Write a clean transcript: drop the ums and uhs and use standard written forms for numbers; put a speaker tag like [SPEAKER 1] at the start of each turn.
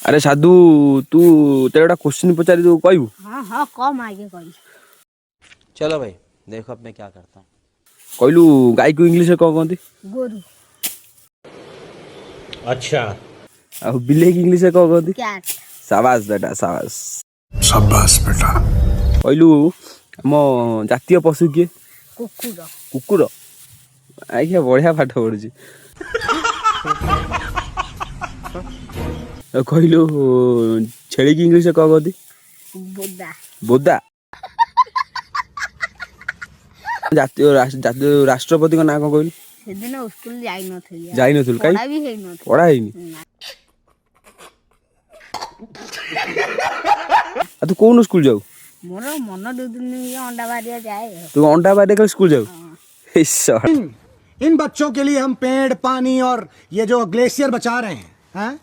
[SPEAKER 1] अरे साधु तू तेरे गोटा क्वेश्चन पचारि तू कहबू
[SPEAKER 2] हाँ हाँ कम आगे कही
[SPEAKER 3] चलो भाई देखो अब मैं क्या करता हूँ।
[SPEAKER 1] कहलू गाय को इंग्लिश कौन कहती
[SPEAKER 2] गोरू
[SPEAKER 4] अच्छा
[SPEAKER 1] आ बिले की इंग्लिश कौन कहती
[SPEAKER 2] कैट
[SPEAKER 1] शाबाश बेटा शाबाश
[SPEAKER 5] शाबाश बेटा
[SPEAKER 1] कहलू आम जातीय पशु किए
[SPEAKER 2] कुकुर
[SPEAKER 1] कुकुर आज्ञा बढ़िया पाठ पढ़ुची कहलू छेली की इंग्लिश कौन कहती
[SPEAKER 2] बोदा
[SPEAKER 1] बोदा जातीय राष्ट्रपति का ना कौन कहलू
[SPEAKER 2] सेदिन स्कूल जाई नथली
[SPEAKER 1] जाई नथुल काई
[SPEAKER 2] पढ़ा भी हेई नथली
[SPEAKER 1] पढ़ा हैनी आ तू कौन स्कूल जाऊ
[SPEAKER 2] मोर मन दो दिन अंडा बारिया जाए
[SPEAKER 1] तू अंडा बारे कर स्कूल जाऊ
[SPEAKER 5] इन बच्चों के लिए हम पेड़ पानी और ये जो ग्लेशियर बचा रहे हैं हाँ?